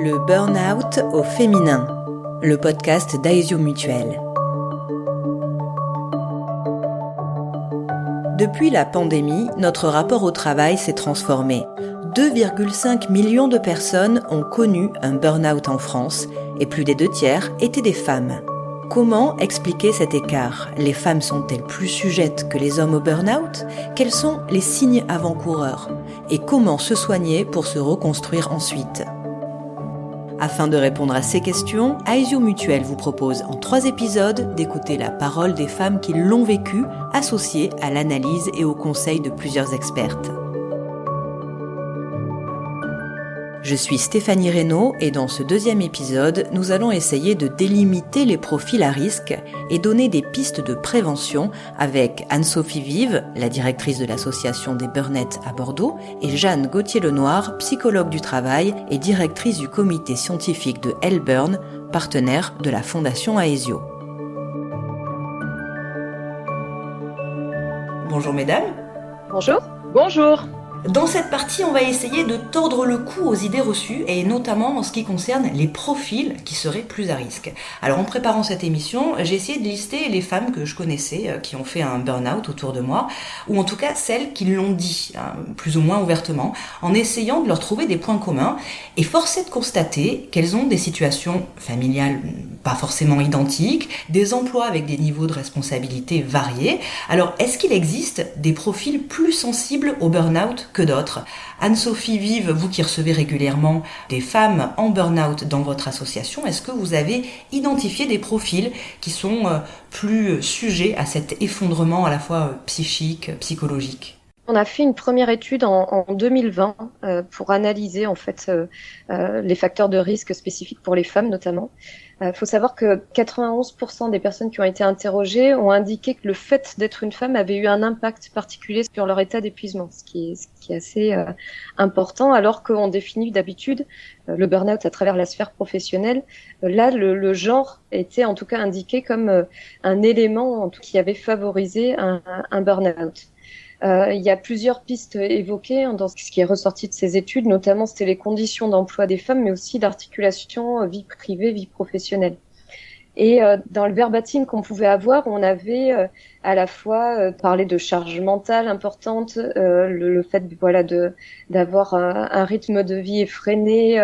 Le burn-out au féminin, le podcast d'Aesio Mutuel. Depuis la pandémie, notre rapport au travail s'est transformé. 2,5 millions de personnes ont connu un burn-out en France et plus des 2/3 étaient des femmes. Comment expliquer cet écart ? Les femmes sont-elles plus sujettes que les hommes au burn-out ? Quels sont les signes avant-coureurs ? Et comment se soigner pour se reconstruire ensuite ? Afin de répondre à ces questions, Aesio Mutuel vous propose en 3 épisodes d'écouter la parole des femmes qui l'ont vécu, associées à l'analyse et au conseil de plusieurs expertes. Je suis Stéphanie Reynaud et dans ce 2e épisode, nous allons essayer de délimiter les profils à risque et donner des pistes de prévention avec Anne-Sophie Vive, la directrice de l'association des Burnettes à Bordeaux, et Jeanne Gauthier-Lenoir, psychologue du travail et directrice du comité scientifique de L-Burn, partenaire de la Fondation Aesio. Bonjour mesdames. Bonjour. Bonjour. Dans cette partie, on va essayer de tordre le cou aux idées reçues et notamment en ce qui concerne les profils qui seraient plus à risque. Alors en préparant cette émission, j'ai essayé de lister les femmes que je connaissais qui ont fait un burn-out autour de moi, ou en tout cas celles qui l'ont dit, plus ou moins ouvertement, en essayant de leur trouver des points communs. Et force est de constater qu'elles ont des situations familiales pas forcément identiques, des emplois avec des niveaux de responsabilité variés. Alors est-ce qu'il existe des profils plus sensibles au burn-out que d'autres ? Anne-Sophie Vive, vous qui recevez régulièrement des femmes en burn-out dans votre association, est-ce que vous avez identifié des profils qui sont plus sujets à cet effondrement à la fois psychique, psychologique ? On a fait une première étude en 2020 pour analyser en fait les facteurs de risque spécifiques pour les femmes notamment. Il faut savoir que 91% des personnes qui ont été interrogées ont indiqué que le fait d'être une femme avait eu un impact particulier sur leur état d'épuisement, ce qui est assez important, alors qu'on définit d'habitude le burn-out à travers la sphère professionnelle. Là, le genre était en tout cas indiqué comme un élément qui avait favorisé un burn-out. Il y a plusieurs pistes évoquées dans ce qui est ressorti de ces études, notamment c'était les conditions d'emploi des femmes, mais aussi l'articulation vie privée, vie professionnelle. Et dans le verbatim qu'on pouvait avoir, on avait à la fois parlé de charge mentale importante, le fait d'avoir un rythme de vie effréné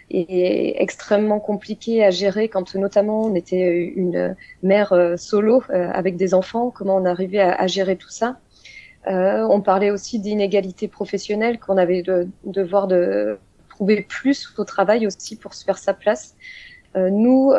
et extrêmement compliqué à gérer quand notamment on était une mère solo avec des enfants, comment on arrivait à gérer tout ça. On parlait aussi d'inégalités professionnelles, qu'on avait devoir de trouver plus au travail aussi pour se faire sa place. Nous,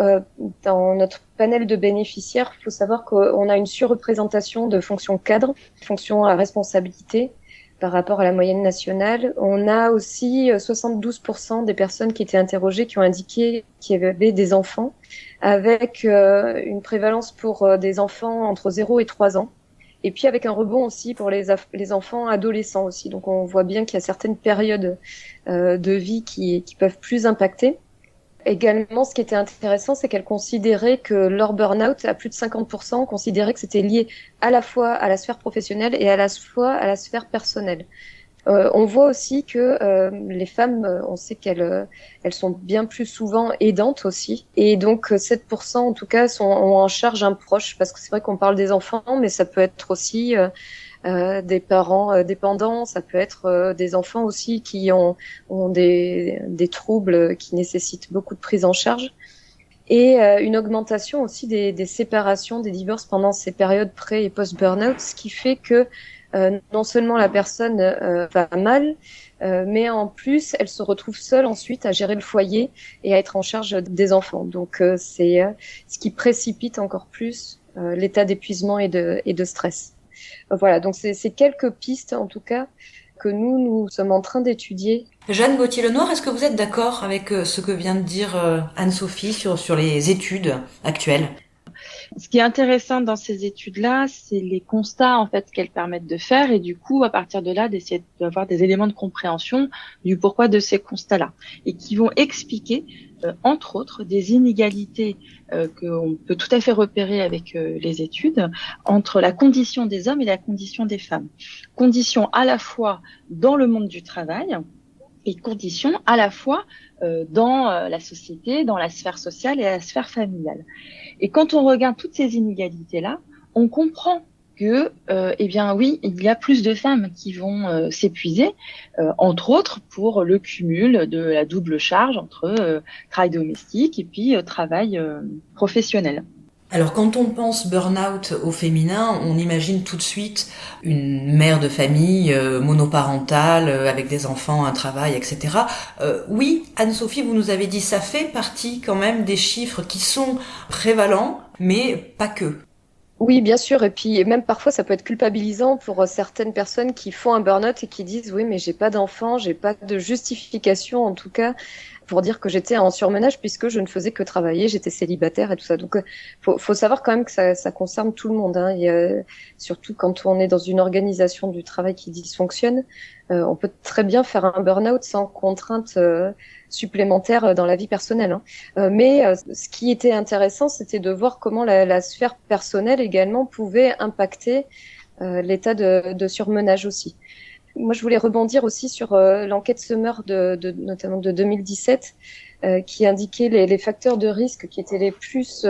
dans notre panel de bénéficiaires, il faut savoir qu'on a une surreprésentation de fonctions cadres, fonctions à responsabilité par rapport à la moyenne nationale. On a aussi 72% des personnes qui étaient interrogées qui ont indiqué qu'il y avait des enfants, avec une prévalence pour des enfants entre 0 et 3 ans. Et puis avec un rebond aussi pour les enfants adolescents aussi. Donc on voit bien qu'il y a certaines périodes de vie qui peuvent plus impacter. Également, ce qui était intéressant, c'est qu'elles considéraient que leur burn-out, à plus de 50%, considéraient que c'était lié à la fois à la sphère professionnelle et à la fois à la sphère personnelle. On voit aussi que les femmes, on sait qu'elles sont bien plus souvent aidantes aussi. Et donc 7% en tout cas ont en charge un proche, parce que c'est vrai qu'on parle des enfants, mais ça peut être aussi des parents dépendants, ça peut être des enfants aussi qui ont des troubles qui nécessitent beaucoup de prise en charge. Et une augmentation aussi des séparations, des divorces pendant ces périodes pré- et post-burnout, ce qui fait que non seulement la personne va mal, mais en plus, elle se retrouve seule ensuite à gérer le foyer et à être en charge des enfants. Donc, c'est ce qui précipite encore plus l'état d'épuisement et de stress. Voilà, donc c'est quelques pistes, en tout cas, que nous sommes en train d'étudier. Jeanne Gauthier-Lenoir, est-ce que vous êtes d'accord avec ce que vient de dire Anne-Sophie sur les études actuelles ? Ce qui est intéressant dans ces études-là, c'est les constats en fait qu'elles permettent de faire et du coup, à partir de là, d'essayer d'avoir des éléments de compréhension du pourquoi de ces constats-là et qui vont expliquer, entre autres, des inégalités qu'on peut tout à fait repérer avec les études entre la condition des hommes et la condition des femmes. Condition à la fois dans le monde du travail, et conditions à la fois dans la société, dans la sphère sociale et la sphère familiale. Et quand on regarde toutes ces inégalités-là, on comprend que, eh bien oui, il y a plus de femmes qui vont s'épuiser, entre autres pour le cumul de la double charge entre travail domestique et puis travail professionnel. Alors quand on pense burn-out au féminin, on imagine tout de suite une mère de famille monoparentale avec des enfants, un travail, etc. Oui, Anne-Sophie, vous nous avez dit ça fait partie quand même des chiffres qui sont prévalents, mais pas que. Oui, bien sûr. Et puis, même parfois, ça peut être culpabilisant pour certaines personnes qui font un burn-out et qui disent, oui, mais j'ai pas d'enfant, j'ai pas de justification, en tout cas, pour dire que j'étais en surmenage puisque je ne faisais que travailler, j'étais célibataire et tout ça. Donc, faut savoir quand même que ça concerne tout le monde, hein. Surtout quand on est dans une organisation du travail qui dysfonctionne, on peut très bien faire un burn-out sans contrainte supplémentaire dans la vie personnelle, hein. Mais ce qui était intéressant, c'était de voir comment la sphère personnelle également pouvait impacter l'état de surmenage aussi. Moi, je voulais rebondir aussi sur l'enquête Summer notamment de 2017, qui indiquait les facteurs de risque qui étaient les plus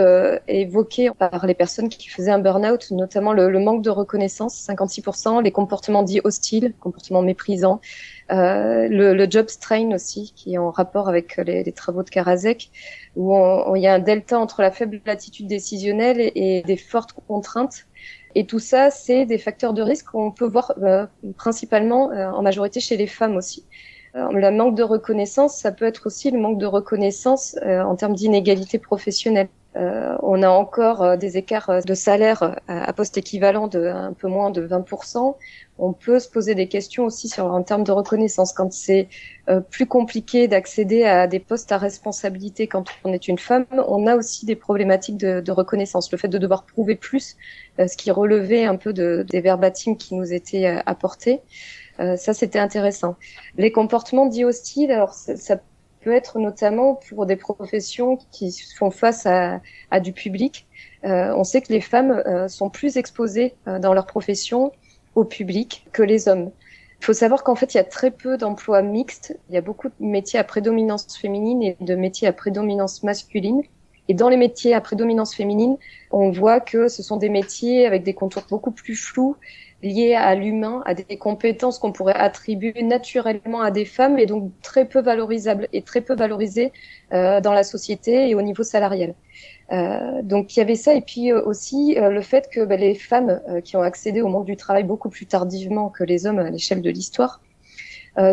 évoqués par les personnes qui faisaient un burn-out, notamment le manque de reconnaissance, 56%, les comportements dits hostiles, comportements méprisants, le job strain aussi, qui est en rapport avec les travaux de Karasek, où il y a un delta entre la faible attitude décisionnelle et des fortes contraintes. Et tout ça, c'est des facteurs de risque qu'on peut voir principalement en majorité chez les femmes aussi. Le manque de reconnaissance, ça peut être aussi le manque de reconnaissance en termes d'inégalité professionnelle. On a encore des écarts de salaire à poste équivalent de un peu moins de 20%. On peut se poser des questions aussi en termes de reconnaissance. Quand c'est plus compliqué d'accéder à des postes à responsabilité quand on est une femme, on a aussi des problématiques de reconnaissance. Le fait de devoir prouver plus, ce qui relevait un peu des verbatim qui nous étaient apportés. Ça, c'était intéressant. Les comportements dits hostiles, alors ça peut être notamment pour des professions qui font face à du public. On sait que les femmes sont plus exposées dans leur profession au public que les hommes. Il faut savoir qu'en fait, il y a très peu d'emplois mixtes. Il y a beaucoup de métiers à prédominance féminine et de métiers à prédominance masculine. Et dans les métiers à prédominance féminine, on voit que ce sont des métiers avec des contours beaucoup plus flous, liés à l'humain, à des compétences qu'on pourrait attribuer naturellement à des femmes et donc très peu valorisables et très peu valorisées dans la société et au niveau salarial. Donc il y avait ça et puis aussi le fait que les femmes qui ont accédé au monde du travail beaucoup plus tardivement que les hommes à l'échelle de l'histoire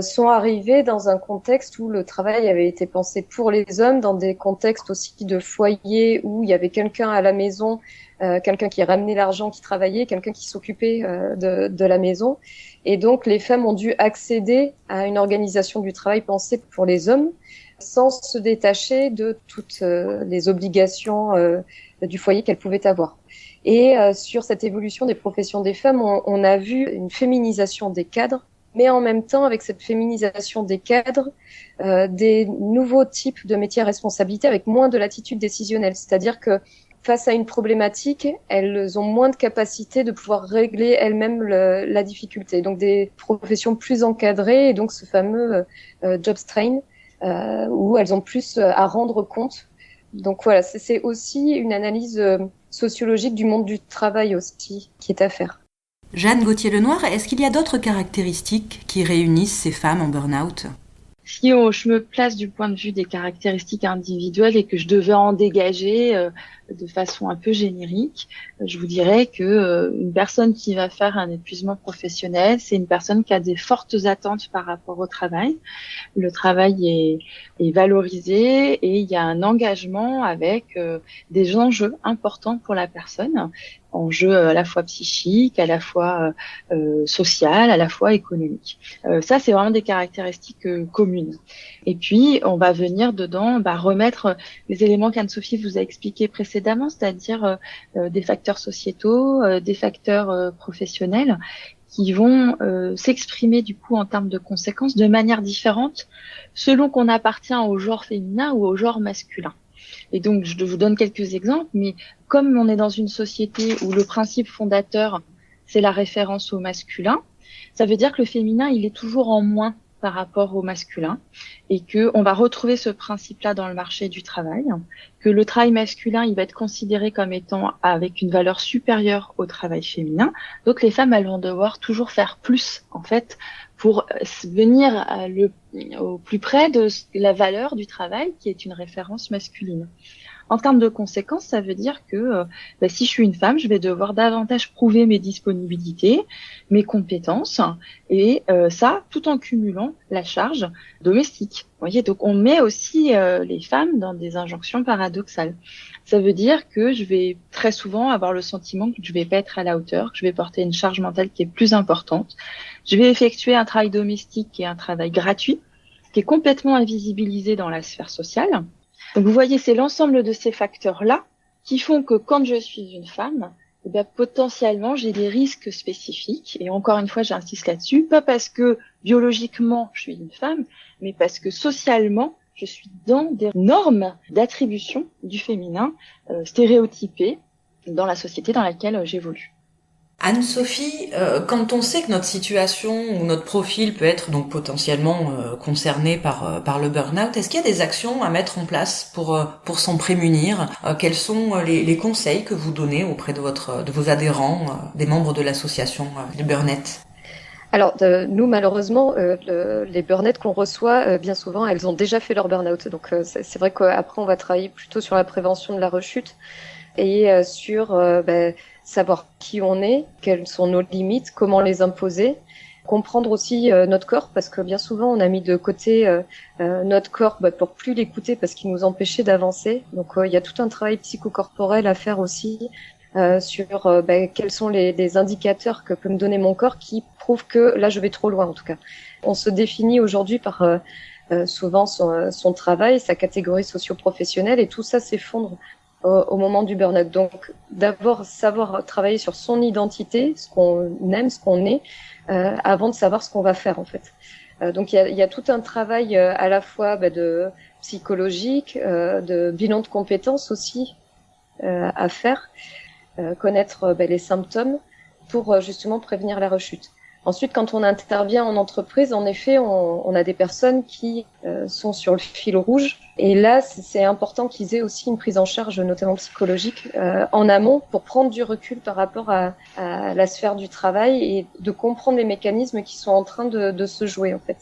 sont arrivées dans un contexte où le travail avait été pensé pour les hommes, dans des contextes aussi de foyer où il y avait quelqu'un à la maison, quelqu'un qui ramenait l'argent, qui travaillait, quelqu'un qui s'occupait de la maison. Et donc les femmes ont dû accéder à une organisation du travail pensée pour les hommes sans se détacher de toutes les obligations du foyer qu'elles pouvaient avoir. Et sur cette évolution des professions des femmes, on a vu une féminisation des cadres, mais en même temps, avec cette féminisation des cadres, des nouveaux types de métiers à responsabilité avec moins de latitude décisionnelle. C'est-à-dire que face à une problématique, elles ont moins de capacité de pouvoir régler elles-mêmes la difficulté. Donc des professions plus encadrées et donc ce fameux job strain où elles ont plus à rendre compte. Donc voilà, c'est aussi une analyse sociologique du monde du travail aussi qui est à faire. Jeanne Gauthier-Lenoir, est-ce qu'il y a d'autres caractéristiques qui réunissent ces femmes en burn-out ? Si je me place du point de vue des caractéristiques individuelles et que je devais en dégager de façon un peu générique, je vous dirais que une personne qui va faire un épuisement professionnel, c'est une personne qui a des fortes attentes par rapport au travail. Le travail est valorisé et il y a un engagement avec des enjeux importants pour la personne, enjeux à la fois psychiques, à la fois social, à la fois économiques. Ça, c'est vraiment des caractéristiques communes. Et puis, on va venir dedans remettre les éléments qu'Anne-Sophie vous a expliqués précédemment, c'est-à-dire des facteurs sociétaux, des facteurs professionnels qui vont s'exprimer du coup en termes de conséquences de manière différente selon qu'on appartient au genre féminin ou au genre masculin. Et donc, je vous donne quelques exemples, mais comme on est dans une société où le principe fondateur, c'est la référence au masculin, ça veut dire que le féminin, il est toujours en moins par rapport au masculin et que on va retrouver ce principe-là dans le marché du travail, que le travail masculin, il va être considéré comme étant avec une valeur supérieure au travail féminin. Donc les femmes, elles vont devoir toujours faire plus, en fait, pour venir au plus près de la valeur du travail qui est une référence masculine. En termes de conséquences, ça veut dire que si je suis une femme, je vais devoir davantage prouver mes disponibilités, mes compétences, et ça tout en cumulant la charge domestique. Vous voyez, donc on met aussi les femmes dans des injonctions paradoxales. Ça veut dire que je vais très souvent avoir le sentiment que je vais pas être à la hauteur, que je vais porter une charge mentale qui est plus importante. Je vais effectuer un travail domestique qui est un travail gratuit, qui est complètement invisibilisé dans la sphère sociale. Donc vous voyez, c'est l'ensemble de ces facteurs-là qui font que quand je suis une femme, eh bien, potentiellement j'ai des risques spécifiques. Et encore une fois, j'insiste là-dessus, pas parce que biologiquement je suis une femme, mais parce que socialement je suis dans des normes d'attribution du féminin stéréotypées dans la société dans laquelle j'évolue. Anne-Sophie, quand on sait que notre situation ou notre profil peut être donc potentiellement concerné par le burn-out, est-ce qu'il y a des actions à mettre en place pour s'en prémunir? Quels sont les conseils que vous donnez auprès de vos adhérents, des membres de l'association des Burnettes? Alors, nous, malheureusement, les burn-out qu'on reçoit, bien souvent, elles ont déjà fait leur burn-out. Donc, c'est vrai qu'après, on va travailler plutôt sur la prévention de la rechute et sur savoir qui on est, quelles sont nos limites, comment les imposer, comprendre aussi notre corps, parce que bien souvent, on a mis de côté notre corps pour plus l'écouter parce qu'il nous empêchait d'avancer. Donc, il y a tout un travail psychocorporel à faire aussi. Sur quels sont les indicateurs que peut me donner mon corps qui prouvent que là je vais trop loin en tout cas. On se définit aujourd'hui par souvent son travail, sa catégorie socio-professionnelle et tout ça s'effondre au moment du burn-out. Donc d'abord savoir travailler sur son identité, ce qu'on aime, ce qu'on est, avant de savoir ce qu'on va faire en fait. Donc il y a tout un travail à la fois de psychologique, de bilan de compétences aussi à faire. Connaître les symptômes pour justement prévenir la rechute. Ensuite, quand on intervient en entreprise, en effet, on a des personnes qui sont sur le fil rouge. Et là, c'est important qu'ils aient aussi une prise en charge, notamment psychologique, en amont, pour prendre du recul par rapport à la sphère du travail et de comprendre les mécanismes qui sont en train de se jouer, en fait.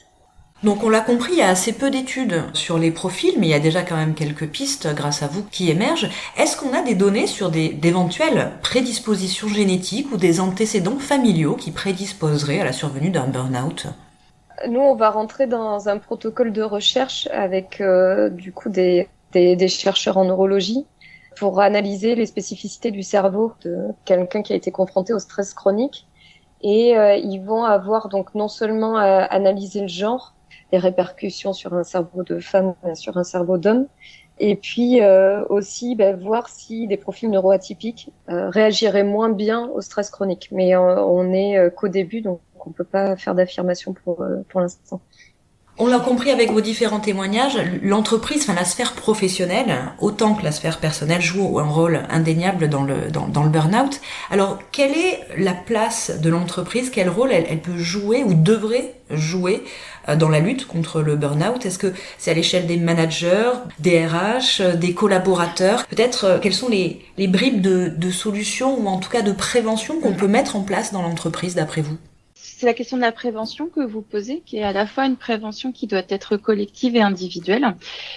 Donc on l'a compris, il y a assez peu d'études sur les profils, mais il y a déjà quand même quelques pistes grâce à vous qui émergent. Est-ce qu'on a des données sur d'éventuelles prédispositions génétiques ou des antécédents familiaux qui prédisposeraient à la survenue d'un burn-out? Nous, on va rentrer dans un protocole de recherche avec du coup des chercheurs en neurologie pour analyser les spécificités du cerveau de quelqu'un qui a été confronté au stress chronique. Et ils vont avoir donc non seulement analyser le genre, les répercussions sur un cerveau de femme, sur un cerveau d'homme, et puis aussi voir si des profils neuroatypiques réagiraient moins bien au stress chronique. Mais on est qu'au début, donc on peut pas faire d'affirmation pour l'instant. On l'a compris avec vos différents témoignages, l'entreprise, la sphère professionnelle, autant que la sphère personnelle, joue un rôle indéniable dans le burn-out. Alors, quelle est la place de l'entreprise? Quel rôle elle peut jouer ou devrait jouer dans la lutte contre le burn-out? Est-ce que c'est à l'échelle des managers, des RH, des collaborateurs? Peut-être quelles sont les bribes de solutions ou en tout cas de prévention qu'on peut mettre en place dans l'entreprise d'après vous? C'est la question de la prévention que vous posez, qui est à la fois une prévention qui doit être collective et individuelle.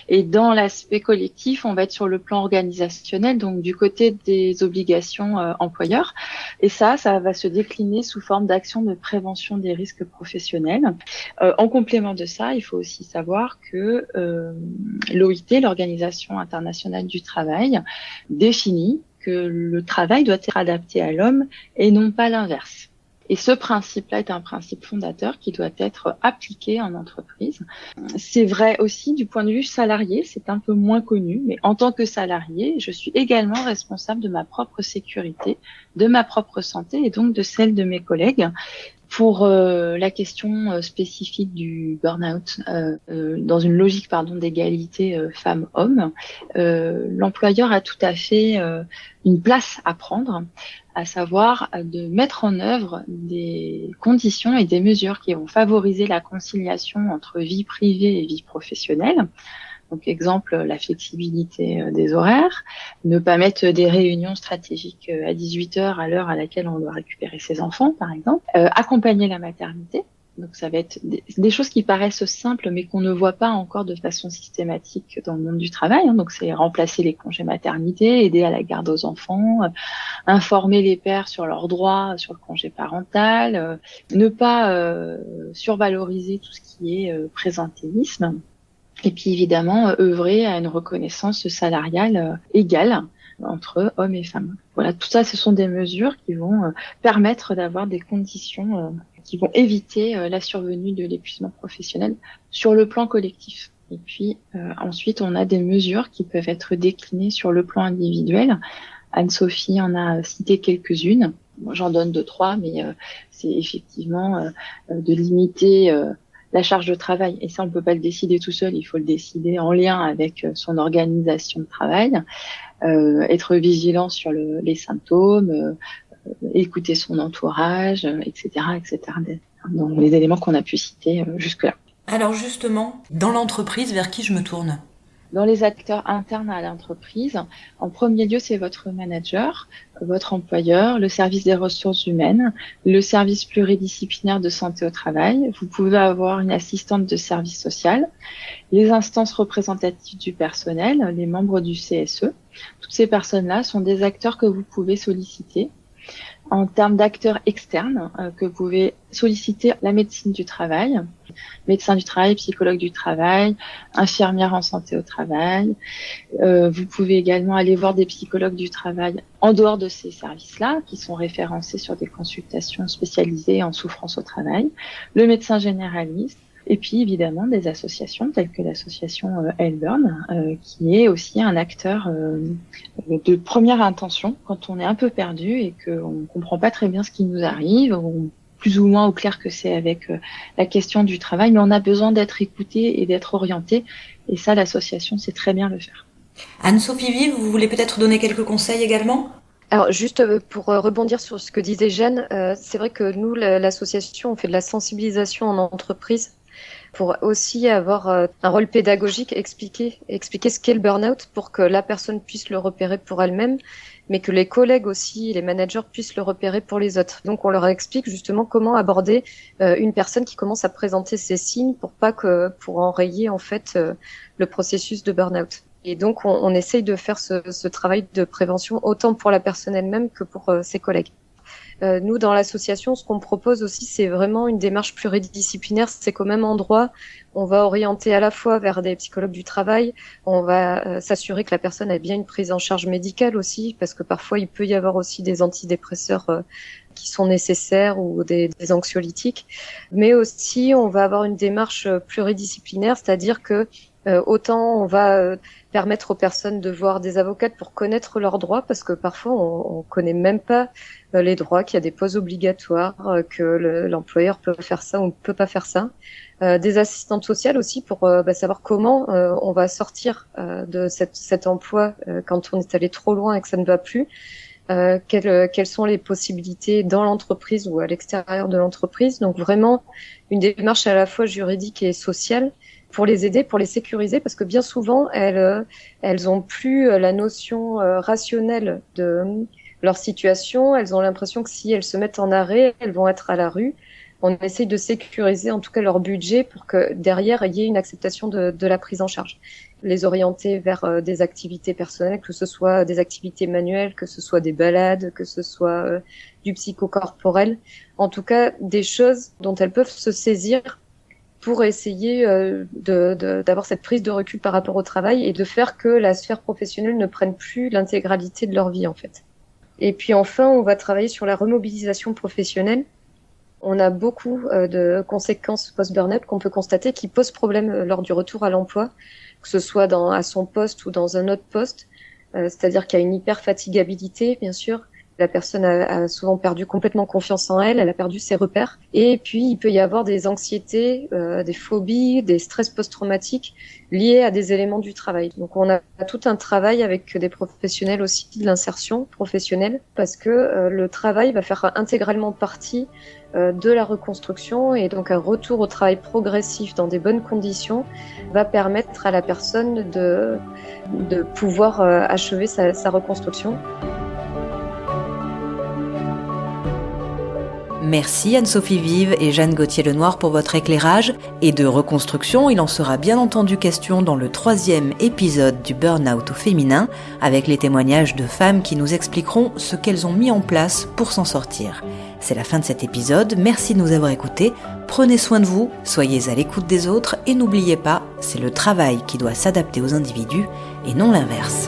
Et dans l'aspect collectif, on va être sur le plan organisationnel, donc du côté des obligations employeurs. Et ça va se décliner sous forme d'actions de prévention des risques professionnels. En complément de ça, il faut aussi savoir que l'OIT, l'Organisation internationale du travail, définit que le travail doit être adapté à l'homme et non pas l'inverse. Et ce principe-là est un principe fondateur qui doit être appliqué en entreprise. C'est vrai aussi du point de vue salarié, c'est un peu moins connu, mais en tant que salarié, je suis également responsable de ma propre sécurité, de ma propre santé et donc de celle de mes collègues. Pour la question spécifique du burn-out, dans une logique d'égalité femmes-hommes, l'employeur a tout à fait une place à prendre, à savoir de mettre en œuvre des conditions et des mesures qui vont favoriser la conciliation entre vie privée et vie professionnelle. Donc, exemple, la flexibilité des horaires, ne pas mettre des réunions stratégiques à 18 heures à l'heure à laquelle on doit récupérer ses enfants, par exemple. Accompagner la maternité. Donc, ça va être des choses qui paraissent simples, mais qu'on ne voit pas encore de façon systématique dans le monde du travail. Donc, c'est remplacer les congés maternité, aider à la garde aux enfants, informer les pères sur leurs droits sur le congé parental, ne pas survaloriser tout ce qui est présentéisme. Et puis évidemment, œuvrer à une reconnaissance salariale égale entre hommes et femmes. Voilà, tout ça, ce sont des mesures qui vont permettre d'avoir des conditions qui vont éviter la survenue de l'épuisement professionnel sur le plan collectif. Et puis ensuite, on a des mesures qui peuvent être déclinées sur le plan individuel. Anne-Sophie en a cité quelques-unes. Moi, j'en donne 2-3, mais c'est effectivement de limiter la charge de travail. Et ça, on ne peut pas le décider tout seul, il faut le décider en lien avec son organisation de travail, être vigilant sur les symptômes, écouter son entourage, etc., etc. Donc, les éléments qu'on a pu citer jusque-là. Alors justement, dans l'entreprise, vers qui je me tourne ? Dans les acteurs internes à l'entreprise, en premier lieu, c'est votre manager, votre employeur, le service des ressources humaines, le service pluridisciplinaire de santé au travail. Vous pouvez avoir une assistante de service social, les instances représentatives du personnel, les membres du CSE. Toutes ces personnes-là sont des acteurs que vous pouvez solliciter. En termes d'acteurs externes, que vous pouvez solliciter la médecine du travail, médecin du travail, psychologue du travail, infirmière en santé au travail. Vous pouvez également aller voir des psychologues du travail en dehors de ces services-là, qui sont référencés sur des consultations spécialisées en souffrance au travail, le médecin généraliste, et puis évidemment des associations telles que l'association Hellburn, qui est aussi un acteur de première intention quand on est un peu perdu et qu'on ne comprend pas très bien ce qui nous arrive, ou plus ou moins au clair que c'est avec la question du travail, mais on a besoin d'être écouté et d'être orienté, et ça l'association sait très bien le faire. Anne-Sophie Vive, vous voulez peut-être donner quelques conseils également ? Alors juste pour rebondir sur ce que disait Jeanne, c'est vrai que nous, l'association, on fait de la sensibilisation en entreprise pour aussi avoir un rôle pédagogique, expliquer ce qu'est le burn-out pour que la personne puisse le repérer pour elle-même, mais que les collègues aussi, les managers puissent le repérer pour les autres. Donc on leur explique justement comment aborder une personne qui commence à présenter ces signes pour enrayer en fait le processus de burn-out. Et donc on essaye de faire ce travail de prévention autant pour la personne elle-même que pour ses collègues. Nous, dans l'association, ce qu'on propose aussi, c'est vraiment une démarche pluridisciplinaire. C'est qu'au même endroit, on va orienter à la fois vers des psychologues du travail, on va s'assurer que la personne a bien une prise en charge médicale aussi, parce que parfois, il peut y avoir aussi des antidépresseurs qui sont nécessaires ou des anxiolytiques. Mais aussi, on va avoir une démarche pluridisciplinaire, c'est-à-dire que autant on va permettre aux personnes de voir des avocates pour connaître leurs droits, parce que parfois on connaît même pas les droits, qu'il y a des pauses obligatoires, que l'employeur peut faire ça ou ne peut pas faire ça. Des assistantes sociales aussi pour savoir comment on va sortir de cet emploi quand on est allé trop loin et que ça ne va plus. Quelles sont les possibilités dans l'entreprise ou à l'extérieur de l'entreprise. Donc vraiment une démarche à la fois juridique et sociale pour les aider, pour les sécuriser, parce que bien souvent, elles ont plus la notion rationnelle de leur situation. Elles ont l'impression que si elles se mettent en arrêt, elles vont être à la rue. On essaye de sécuriser en tout cas leur budget pour que derrière, il y ait une acceptation de la prise en charge. Les orienter vers des activités personnelles, que ce soit des activités manuelles, que ce soit des balades, que ce soit du psychocorporel. En tout cas, des choses dont elles peuvent se saisir pour essayer d'avoir cette prise de recul par rapport au travail et de faire que la sphère professionnelle ne prenne plus l'intégralité de leur vie, en fait. Et puis enfin, on va travailler sur la remobilisation professionnelle. On a beaucoup de conséquences post-burnout qu'on peut constater qui posent problème lors du retour à l'emploi, que ce soit à son poste ou dans un autre poste. C'est-à-dire qu'il y a une hyperfatigabilité, bien sûr. La personne a souvent perdu complètement confiance en elle, elle a perdu ses repères. Et puis, il peut y avoir des anxiétés, des phobies, des stress post-traumatiques liés à des éléments du travail. Donc, on a tout un travail avec des professionnels aussi de l'insertion professionnelle parce que le travail va faire intégralement partie de la reconstruction et donc un retour au travail progressif dans des bonnes conditions va permettre à la personne de pouvoir achever sa reconstruction. Merci Anne-Sophie Vive et Jeanne Gauthier-Lenoir pour votre éclairage. Et de reconstruction, il en sera bien entendu question dans le 3e épisode du Burn-out au féminin, avec les témoignages de femmes qui nous expliqueront ce qu'elles ont mis en place pour s'en sortir. C'est la fin de cet épisode, merci de nous avoir écoutés, prenez soin de vous, soyez à l'écoute des autres et n'oubliez pas, c'est le travail qui doit s'adapter aux individus et non l'inverse.